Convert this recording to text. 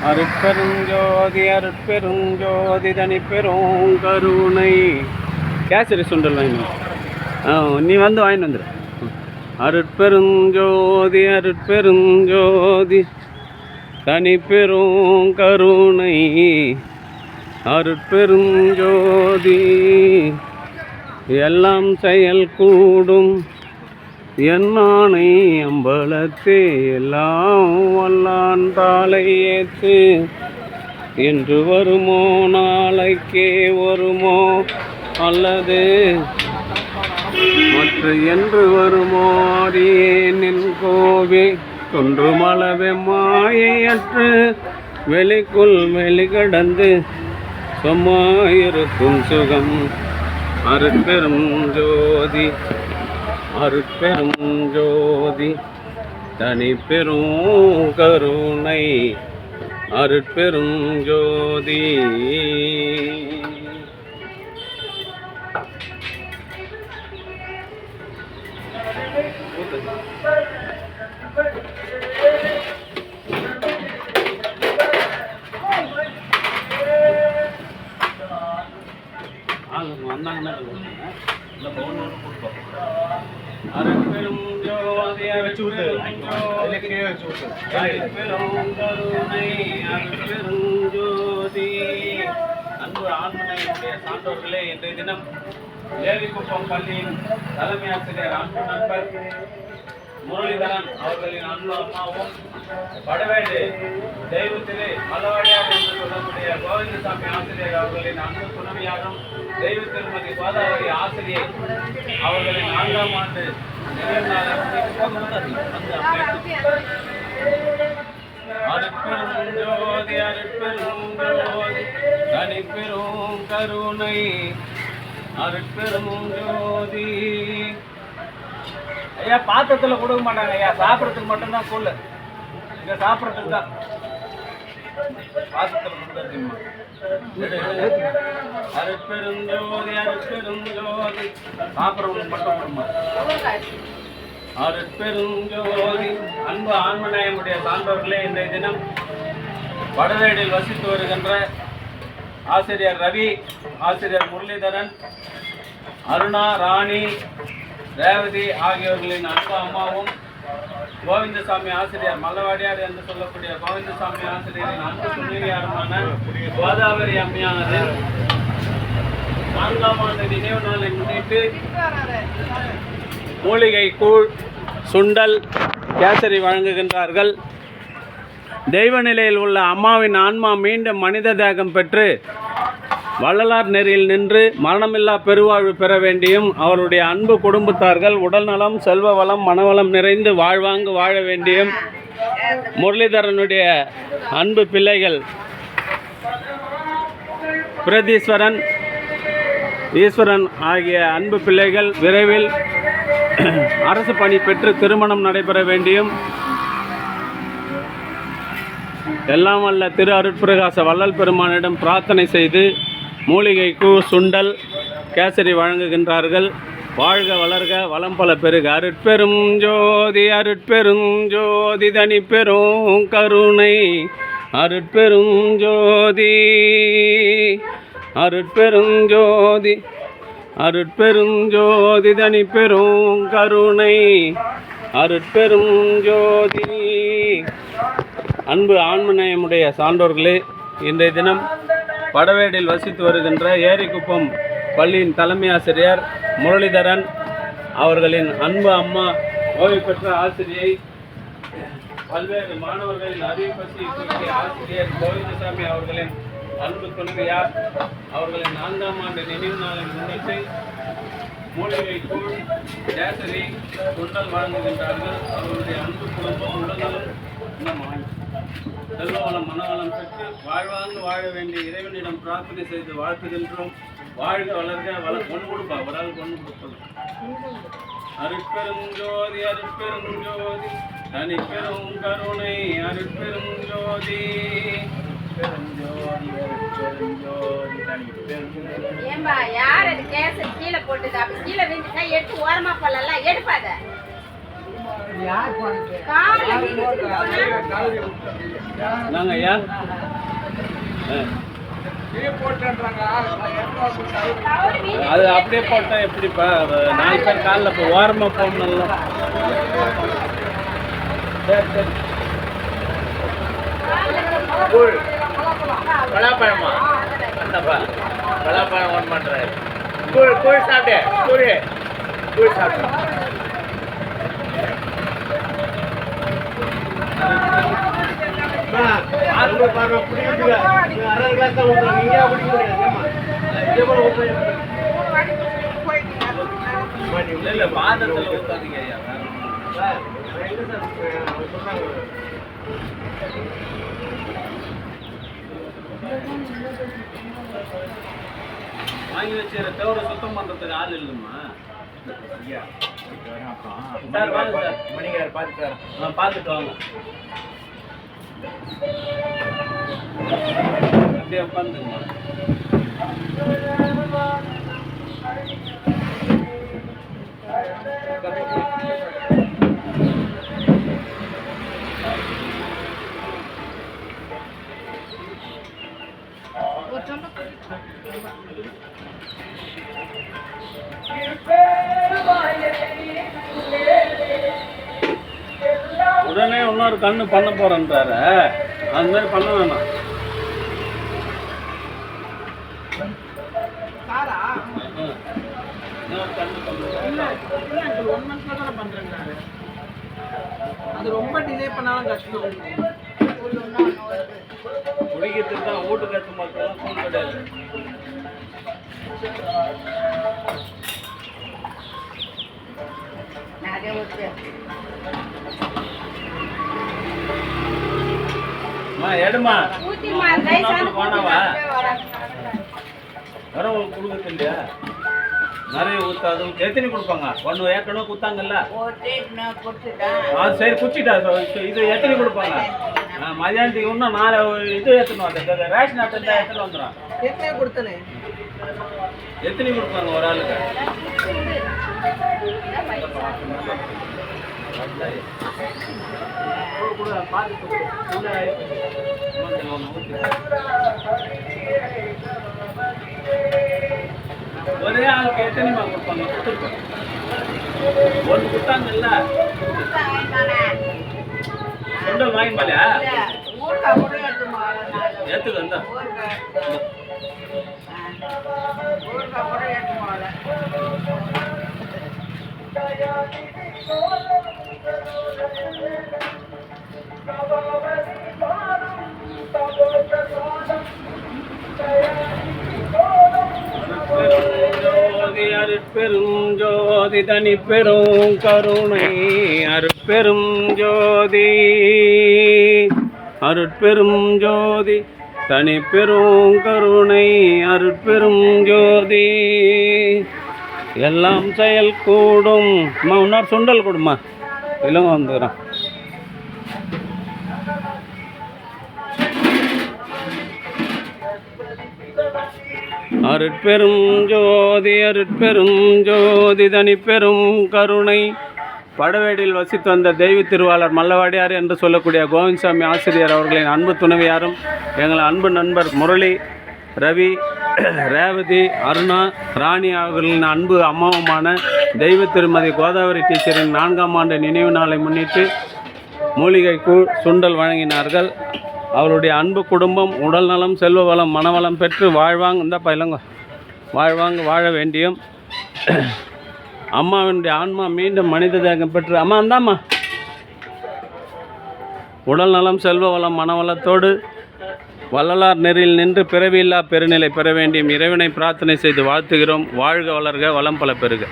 அருட்பெருஞ்சோதி அருட்பெருஞ்சோதி தனிப்பெரும் கருணை. கேசரி சுண்டல் வாங்கிட்டு நீ வந்து வாங்கிட்டு வந்துடு. அருட்பெருஞ்சோதி அருட்பெருஞ்சோதி தனிப்பெரும் கருணை. அருட்பெருஞ்சோதி எல்லாம் செயல் கூடும் என்னானை அம்பலத்தே எல்லாம் வல்லான் தாளை ஏற்று என்று வருமோ நாளைக்கே வருமோ அல்லது மற்ற என்று வருமோ அறியேனின் கோவே தொன்றுமளவே மாயையற்று வெளிக்குள் வெளிக்கடந்து சும்மாயிருக்கும் சுகம். அருட்பெரும் ஜோதி அருட்பெரும் ஜோதி தனிப்பெரும் கருணை. அருட்பெரும் ஜோதி. வந்தாங்கன்னா அருட்பெரும் ஜோதி அருட்பெரும் கருணை. அருட்பெரும் ஜோதி. அன்பு ஆன்மனையுடைய சான்றோர்களே, இன்றைய தினம் ஏரிக்குப்பம் பள்ளியின் தலைமை ஆசிரியர் அன்பு நண்பர் முரளிதரன் அவர்களின் அன்பு அம்மாவும் படவேடு தெய்வத்திலே மலவாடியார் என்று சொல்லக்கூடிய கோவிந்தசாமி ஆசிரியர் அவர்களின் அன்பு துணைவியாரும் தெய்வ திருமதி கோதாவரி ஆசிரியர் அவர்களின் 4ஆம் ஆண்டு அருட்பெரும் ஜோதி அருட்பெரும் ஜோதி தனிப்பெரும் கருணை. அருட்பெரும் ஜோதி. ஐயா பாத்திரத்துல கொடுக்க மாட்டாங்க ஐயா, சாப்பிட்றதுக்கு மட்டும்தான் கொள்ளு. இங்க சாப்பிட்றதுக்கு தான் பாத்திரத்துல. அருட்பெருஞ்சோதி அருட்பெருஞ்சோதி சாப்பிட்றவங்களுக்கு மட்டும் கொடுமா. அருட்பெருஞ்சோதி. அன்பு ஆன்மநேயமுடைய சான்றோர்களே, இன்றைய தினம் வடவேடில் வசித்து வருகின்ற ஆசிரியர் ரவி, ஆசிரியர் முரளிதரன், அருணா, ராணி, ரேவதி ஆகியோர்களின் அன்பு அம்மாவும் கோவிந்தசாமி ஆசிரியர் மல்லவாடியார் என்று சொல்லக்கூடிய கோவிந்தசாமி ஆசிரியரின் அன்பு துணைவியாருமான கோதாவரி அம்மையானது 4ஆம் ஆண்டு நினைவு நாளை முன்னிட்டு மூலிகை கூழ், சுண்டல், கேசரி வழங்குகின்றார்கள். தெய்வ நிலையில் உள்ள அம்மாவின் ஆன்மா மீண்டும் மனித தேகம் பெற்று வள்ளலார் நெறியில் நின்று மரணமில்லா பெருவாழ்வு பெற வேண்டியும் அவருடைய அன்பு குடும்பத்தார்கள் உடல் நலம், செல்வ வளம், மனவளம் நிறைந்து வாழ்வாங்கு வாழ வேண்டியும் முரளிதரனுடைய அன்பு பிள்ளைகள் பிரதீஸ்வரன், ஈஸ்வரன் ஆகிய அன்பு பிள்ளைகள் விரைவில் அரசு பணி பெற்று திருமணம் நடைபெற வேண்டியும் எல்லாம் வல்ல திரு அருட்பிரகாச வள்ளல் பெருமானிடம் பிரார்த்தனை செய்து மூலிகை கூ, சுண்டல், கேசரி வழங்குகின்றார்கள். வாழ்க வளர்க வளம் பல பெருக. அருட்பெரும் ஜோதி அருட்பெரும் ஜோதி தனிப்பெரும் கருணை. அருட்பெரும் ஜோதி அருட்பெரும் ஜோதி அருட்பெரும் ஜோதி தனிப்பெரும் கருணை. அருட்பெரும் ஜோதி. அன்பு ஆன்மநேயமுடைய சான்றோர்களே, இன்றைய தினம் படவேடில் வசித்து வருகின்ற ஏரிக்குப்பம் பள்ளியின் தலைமை ஆசிரியர் முரளிதரன் அவர்களின் அன்பு அம்மா, ஓய்வு பெற்ற ஆசிரியை, பல்வேறு மாணவர்களின் அறிவு பற்றி ஆசிரியர் கோவிந்தசாமி அவர்களின் அன்பு துணைவியார் அவர்களின் 4ஆம் ஆண்டு நினைவு நாளை முன்னிட்டு மூலிகை கூழ், கேசரி, சுண்டல் வழங்குகின்றார்கள். அவர்களுடைய அன்பு குடும்பம் உடல்நலம் செல்வவளம், மனவளம் பெற்று வாழ்வாங்கு வாழ வேண்டிய இறைவனிடம் பிரார்த்தனை செய்து வாழ்த்துகின்றோம். வாழ்க வளர்க பொண்ணு கொடுப்பா, ஒரு ஆள் பொண்ணு கொடுப்பது. அருட்பெரும் ஜோதி அருட்பெரும் ஜோதி தனிப்பெரும் கருணை. அருட்பெரும் ஜோதி. ஏம்பா யார் அது கேசரி கீழே போட்டுது? அப்படி கீழே விழுந்துட்டா எடுத்து ஓரமா போடலாம், எடுப்பாத. கால்ல வீடு நாங்கள் ஐயா அது அப்படியே போட்டால் எப்படிப்பா 4 பேர் காலில் இப்போ ஓரமாக போகணும்ல. சரி சரி பலாப்பழமா அந்தப்பா பலாப்பழம் ஒன் பண்ணுறாரு கூழ் சாப்பிட்டே கூழ் சாப்பிட்டேன். இல்லை பாதத்தில் ஊற்றாதீங்க ஐயா. வாங்கி வச்சுற தவிர சுத்தம் பண்ணுறதுக்கு ஆள் இல்லைம்மா. சார் வாங்க சார். மணிகார் பார்த்துட்டு பார்த்துட்டு வாங்க. அப்படியே உட்காந்துங்கம்மா. உடனே இன்னொரு கண்ணு பண்ண போறேன்றாரு. அது மாதிரி பண்ண வேணாம். இன்னொரு கண்ணு பண்ண அது ரொம்ப டிலே பண்ணாலும் கஷ்டம். குடிக்கிறதுக்கு தான் வீட்டுக்கு ஏற்ற மக்கள்லாம் ஃபோன் கிடையாது. நிறைய ஊத்து. எடுமா ஊத்திமா, ரைஸ் போனவா வரவங்களுக்கு கொடுக்குறது இல்லையா? நிறைய ஊற்றாது. எத்தனை கொடுப்பாங்க? 1 ஏக்கணும் கொடுத்தாங்கல்ல. சரி குச்சிட்டா. இது எத்தனை கொடுப்பாங்க? மதியானத்துக்கு இன்னும் 4 இது ஏற்றணும். ரேஷன் அட்டை தான் எடுத்துட்டு வந்துடும். எத்தனை கொடுத்தனே? எத்தனை கொடுப்பாங்க ஒரு ஆளுக்கு? ஒரே ஆளுக்கு எத்தனைமா கொடுப்பாங்க? கொடுத்துருக்கோம். 1 கொடுத்தாங்கல்ல. சுண்டல் வாங்கி பாலியா ஏத்துக்கு வந்தா அருட்பெருஞ்சோதி தனி பெரும் கருணை அருட்பெரும் ஜோதி அருட்பெரும் ஜோதி தனி பெரும் கருணை அருட்பெரும் ஜோதி எல்லாம் செயல் கூடும். இன்னொரு சுண்டல் கொடுமா. இல்லைங்க வந்துக்கிறேன். அருட்பெரும் ஜோதி தனி பெரும் கருணை. படவேடியில் வசித்து வந்த தெய்வ திருவாளர் மல்லவாடியார் என்று சொல்லக்கூடிய கோவிந்தசாமி ஆசிரியர் அவர்களின் அன்பு துணைவியாரும் எங்கள் அன்பு நண்பர் முரளி, ரவி, ரேவதி, அருணா, ராணி அவர்களின் அன்பு அம்மாவுமான தெய்வ திருமதி கோதாவரி டீச்சரின் 4ஆம் ஆண்டு நினைவு நாளை முன்னிட்டு மூலிகை கூழ் சுண்டல் வழங்கினார்கள். அவருடைய அன்பு குடும்பம் உடல் நலம், செல்வ வளம், மனவளம் பெற்று வாழ்வாங்க. இந்த பயிலங்க வாழ்வாங்க வாழ வேண்டியும் அம்மாவினுடைய ஆன்மா மீண்டும் மனித தேகம் பெற்று அம்மா அந்தாம்மா உடல் நலம், செல்வ வளம், மனவளத்தோடு வள்ளலார் நெறியில் நின்று பிறவியில்லா பெருநிலை பெற வேண்டியும் இறைவனை பிரார்த்தனை செய்து வாழ்த்துகிறோம். வாழ்க வளர்க, வளம் பல பெறுக.